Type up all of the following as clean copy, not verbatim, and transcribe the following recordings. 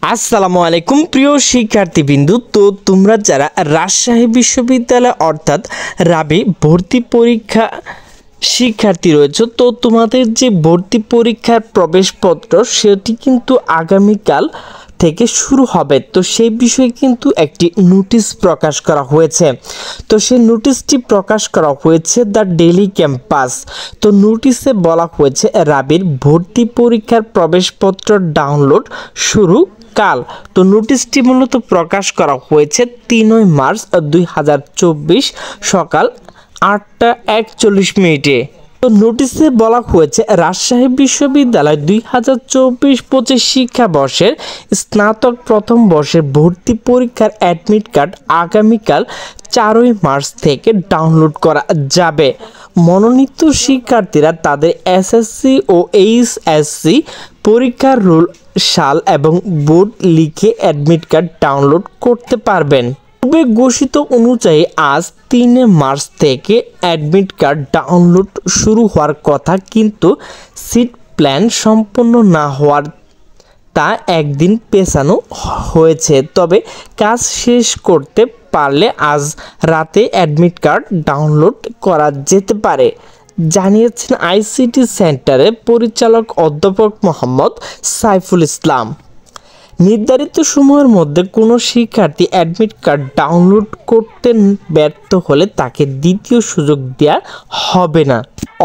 আসসালামু আলাইকুম প্রিয় শিক্ষার্থীবৃন্দু। তো তোমরা যারা রাজশাহী বিশ্ববিদ্যালয় অর্থাৎ রাবি ভর্তি পরীক্ষা শিক্ষার্থী রয়েছে, তো তোমাদের যে ভর্তি পরীক্ষার প্রবেশপত্র সেটি কিন্তু আগামীকাল থেকে শুরু হবে। তো সেই বিষয়ে কিন্তু একটি নোটিশ প্রকাশ করা হয়েছে। তো সেই নোটিশটি প্রকাশ করা হয়েছে দ্য ডেইলি ক্যাম্পাস। তো নোটিশে বলা হয়েছে রাবির ভর্তি পরীক্ষার প্রবেশপত্র ডাউনলোড শুরু কাল। তো নোটিশটি মূলত প্রকাশ করা হয়েছে 3 মার্চ 2024 সকাল 8টা 41 তো নোটিশে বলা হয়েছে রাজশাহী বিশ্ববিদ্যালয় 2024-25 শিক্ষাবর্ষের স্নাতক প্রথম বর্ষের ভর্তি পরীক্ষার অ্যাডমিট কার্ড আগামীকাল 4 মার্চ থেকে ডাউনলোড করা যাবে। মনোনীত শিক্ষার্থীরা তাদের এসএসসি ও এইচএসসি পরীক্ষার রোল সাল এবং বোর্ড লিখে অ্যাডমিট কার্ড ডাউনলোড করতে পারবেন। পূর্বে ঘোষিত অনুযায়ী আজ 3 মার্চ থেকে অ্যাডমিট কার্ড ডাউনলোড শুরু হওয়ার কথা, কিন্তু সিট প্ল্যান সম্পন্ন না হওয়ার তা একদিন পেছানো হয়েছে। তবে কাজ শেষ করতে পারলে আজ রাতে অ্যাডমিট কার্ড ডাউনলোড করা যেতে পারে, জানিয়েছেন আইসিটি সেন্টারের পরিচালক অধ্যাপক মোহাম্মদ সাইফুল ইসলাম। নির্ধারিত সময়ের মধ্যে কোনো শিক্ষার্থী অ্যাডমিট কার্ড ডাউনলোড করতে ব্যর্থ হলে তাকে দ্বিতীয় সুযোগ দেওয়া হবে না।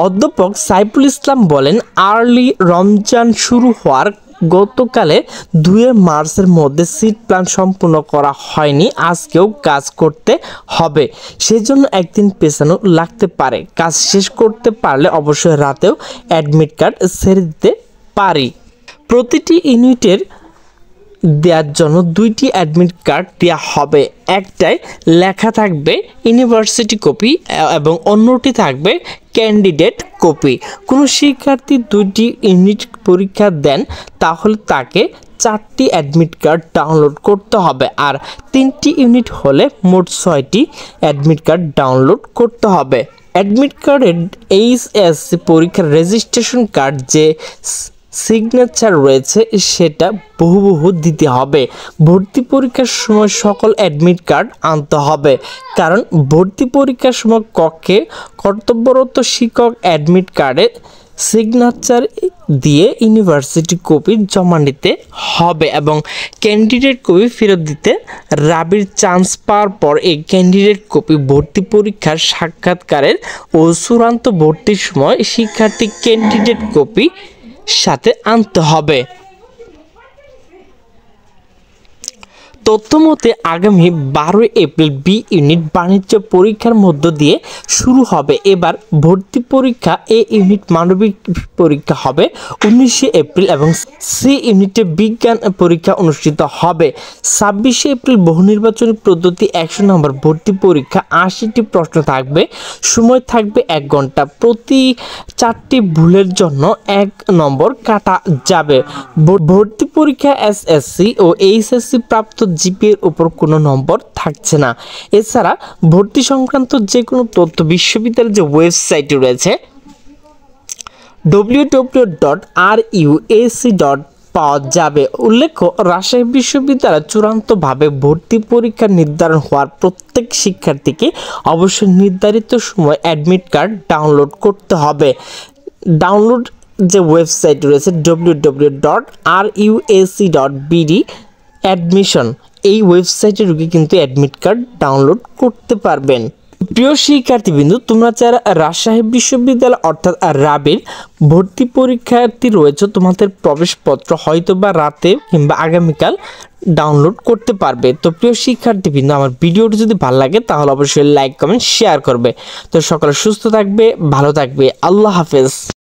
অধ্যাপক সাইফুল ইসলাম বলেন, আর্লি রমজান শুরু হওয়ার গতকালে 2 মার্চের মধ্যে সিট প্ল্যান সম্পূর্ণ করা হয়নি। আজকেও কাজ করতে হবে, সেজন্য একদিন পেছানো লাগতে পারে। কাজ শেষ করতে পারলে অবশ্যই রাতেও অ্যাডমিট কার্ড ছেড়ে দিতে পারি। প্রতিটি ইউনিটের দেওয়ার জন্য 2টি অ্যাডমিট কার্ড দেওয়া হবে। একটাই লেখা থাকবে ইউনিভার্সিটি কপি এবং অন্যটি থাকবে ক্যান্ডিডেট কপি। কোনো শিক্ষার্থী 2টি ইউনিট পরীক্ষা দেন তাহলে তাকে 4টি অ্যাডমিট কার্ড ডাউনলোড করতে হবে, আর 3টি ইউনিট হলে মোট 6টি অ্যাডমিট কার্ড ডাউনলোড করতে হবে। অ্যাডমিট কার্ডের এইচএসসি পরীক্ষার রেজিস্ট্রেশন কার্ড যে সিগনেচার রয়েছে সেটা বহু দিতে হবে। ভর্তি পরীক্ষার সময় সকল অ্যাডমিট কার্ড আনতে হবে, কারণ ভর্তি পরীক্ষার সময় কক্ষে কর্তব্যরত শিক্ষক অ্যাডমিট কার্ডে সিগনেচার দিয়ে ইউনিভার্সিটি কপি জমা নিতে হবে এবং ক্যান্ডিডেট কপি ফেরত দিতে। রাবির চান্স পাওয়ার পর এই ক্যান্ডিডেট কপি ভর্তি পরীক্ষার সাক্ষাৎকারের ও চূড়ান্ত ভর্তির সময় শিক্ষার্থী ক্যান্ডিডেট কপি সাথে আনতে হবে। তথ্যমতে আগামী 12 এপ্রিল বি ইউনিট বাণিজ্য পরীক্ষার মধ্য দিয়ে শুরু হবে। এবার ভর্তি পরীক্ষা এ ইউনিট মানবিক পরীক্ষা হবে 19 এপ্রিল এবং সি ইউনিটে বিজ্ঞান পরীক্ষা অনুষ্ঠিত হবে 26 এপ্রিল। বহু নির্বাচনী পদ্ধতি 100 নম্বর ভর্তি পরীক্ষা, 80টি প্রশ্ন থাকবে, সময় থাকবে 1 ঘন্টা। প্রতি 4টি ভুলের জন্য 1 নম্বর কাটা যাবে। ভর্তি পরীক্ষা এসএসসি ও এইচএসসি প্রাপ্ত জিপিএর উপর কোনো নম্বর থাকছে না। এছাড়া ভর্তি সংক্রান্ত যে কোনো তথ্য বিশ্ববিদ্যালয়ের যে ওয়েবসাইটে রয়েছে www.ruac.com পাওয়া যাবে। উল্লেখ্য, রাজশাহী বিশ্ববিদ্যালয় চূড়ান্তভাবে ভর্তি পরীক্ষা নির্ধারণ হওয়ার প্রত্যেক শিক্ষার্থীকে অবশ্যই নির্ধারিত সময় অ্যাডমিট কার্ড ডাউনলোড করতে হবে। ডাউনলোড যে ওয়েবসাইট রয়েছে www.ruac.bd অ্যাডমিশন, এই ওয়েবসাইটে ঢুকে কিন্তু অ্যাডমিট কার্ড ডাউনলোড করতে পারবেন। প্রিয় শিক্ষার্থীবৃন্দু, তোমরা যারা রাজশাহী বিশ্ববিদ্যালয় অর্থাৎ রাবির ভর্তি পরীক্ষার্থী রয়েছে, তোমাদের প্রবেশপত্র হয়তো বা রাতে কিংবা আগামীকাল ডাউনলোড করতে পারবে। তো প্রিয় শিক্ষার্থীবৃন্দ, আমার ভিডিওটি যদি ভালো লাগে তাহলে অবশ্যই লাইক কমেন্ট শেয়ার করবে। তো সকলে সুস্থ থাকবে, ভালো থাকবে। আল্লাহ হাফেজ।